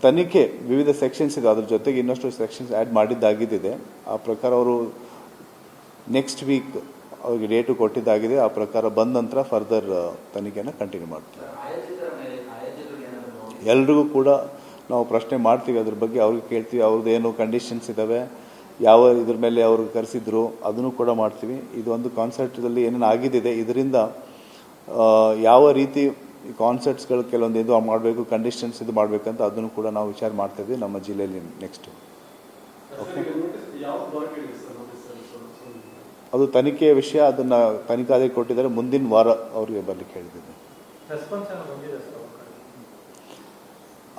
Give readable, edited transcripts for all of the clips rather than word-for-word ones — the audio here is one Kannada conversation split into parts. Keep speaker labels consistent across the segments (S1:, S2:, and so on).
S1: ತನಿಖೆ ವಿವಿಧ ಸೆಕ್ಷನ್ಸ್ ಇದೆ, ಅದ್ರ ಜೊತೆಗೆ ಇನ್ನಷ್ಟು ಸೆಕ್ಷನ್ಸ್ ಆ್ಯಡ್ ಮಾಡಿದ್ದಾಗಿದೆ. ಆ ಪ್ರಕಾರ ಅವರು ನೆಕ್ಸ್ಟ್ ವೀಕ್ ಅವ್ರಿಗೆ ಡೇಟು ಕೊಟ್ಟಿದ್ದಾಗಿದೆ. ಆ ಪ್ರಕಾರ ಬಂದ ನಂತರ ಫರ್ದರ್ ತನಿಖೆಯನ್ನು ಕಂಟಿನ್ಯೂ ಮಾಡ್ತೀವಿ. ಎಲ್ರಿಗೂ ಕೂಡ ನಾವು ಪ್ರಶ್ನೆ ಮಾಡ್ತೀವಿ, ಅದ್ರ ಬಗ್ಗೆ ಅವ್ರಿಗೆ ಕೇಳ್ತೀವಿ, ಅವ್ರದ್ದು ಏನು ಕಂಡೀಷನ್ಸ್ ಇದ್ದಾವೆ, ಯಾವ ಇದ್ರ ಮೇಲೆ ಅವರು ಕರೆಸಿದ್ರು ಅದನ್ನು ಕೂಡ ಮಾಡ್ತೀವಿ. ಇದೊಂದು ಕಾನ್ಸರ್ಟ್ದಲ್ಲಿ ಏನೇನು ಆಗಿದ್ದಿದೆ, ಇದರಿಂದ ಯಾವ ರೀತಿ ಕಾನ್ಸರ್ಟ್ಸ್ಗಳು ಕೆಲವೊಂದು ಇದು ಮಾಡಬೇಕು, ಕಂಡೀಷನ್ಸ್ ಇದು ಮಾಡಬೇಕಂತ ಅದನ್ನು ಕೂಡ ನಾವು ವಿಚಾರ ಮಾಡ್ತಾಯಿದ್ವಿ ನಮ್ಮ ಜಿಲ್ಲೆಯಲ್ಲಿ. ನೆಕ್ಸ್ಟ್ ಓಕೆ, ಅದು ತನಿಖೆಯ ವಿಷಯ, ಅದನ್ನು ತನಿಖಾಧಿಕಾರಿ ಕೊಟ್ಟಿದ್ದಾರೆ. ಮುಂದಿನ ವಾರ ಅವರಿಗೆ ಬರಲಿಕ್ಕೆ ಹೇಳಿದ್ದೆ.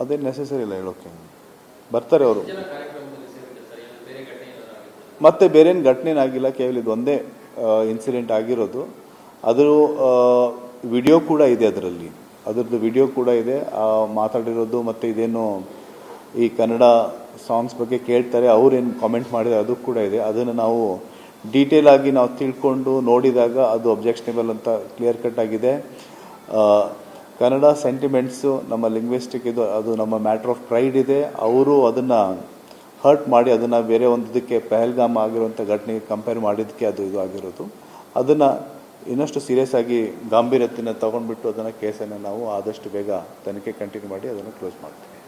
S1: ಅದೇನು ನೆಸೆಸರಿ ಇಲ್ಲ ಹೇಳೋಕೆ, ಬರ್ತಾರೆ ಅವರು. ಮತ್ತೆ ಬೇರೇನು ಘಟನೆನಾಗಿಲ್ಲ, ಕೇವಲ ಇದು ಒಂದೇ ಇನ್ಸಿಡೆಂಟ್ ಆಗಿರೋದು. ಅದರ ವಿಡಿಯೋ ಕೂಡ ಇದೆ, ಅದರದ್ದು ವಿಡಿಯೋ ಕೂಡ ಇದೆ ಮಾತಾಡಿರೋದು. ಮತ್ತು ಇದೇನು ಈ ಕನ್ನಡ ಸಾಂಗ್ಸ್ ಬಗ್ಗೆ ಕೇಳ್ತಾರೆ ಅವ್ರೇನು ಕಾಮೆಂಟ್ ಮಾಡಿದ್ದಾರೆ ಅದು ಕೂಡ ಇದೆ. ಅದನ್ನು ನಾವು ಡೀಟೇಲ್ ಆಗಿ ನಾವು ತಿಳ್ಕೊಂಡು ನೋಡಿದಾಗ ಅದು ಅಬ್ಜೆಕ್ಷನೇಬಲ್ ಅಂತ ಕ್ಲಿಯರ್ ಕಟ್ ಆಗಿದೆ. ಕನ್ನಡ ಸೆಂಟಿಮೆಂಟ್ಸು ನಮ್ಮ ಲಿಂಗ್ವಿಸ್ಟಿಕ್ ಇದು, ಅದು ನಮ್ಮ ಮ್ಯಾಟ್ರ್ ಆಫ್ ಪ್ರೈಡ್ ಇದೆ. ಅವರು ಅದನ್ನು ಹರ್ಟ್ ಮಾಡಿ ಅದನ್ನು ಬೇರೆ ಒಂದಕ್ಕೆ ಪಹಲ್ಗಾಮ್ ಆಗಿರುವಂಥ ಘಟನೆಗೆ ಕಂಪೇರ್ ಮಾಡಿದ್ದಕ್ಕೆ ಅದು ಇದು ಆಗಿರೋದು. ಅದನ್ನು ಇನ್ನಷ್ಟು ಸೀರಿಯಸ್ ಆಗಿ ಗಾಂಭೀರ್ಯತೆಯನ್ನು ತಗೊಂಡ್ಬಿಟ್ಟು ಅದನ್ನು ಕೇಸನ್ನು ನಾವು ಆದಷ್ಟು ಬೇಗ ತನಿಖೆ ಕಂಟಿನ್ಯೂ ಮಾಡಿ ಅದನ್ನು ಕ್ಲೋಸ್ ಮಾಡ್ತೀವಿ.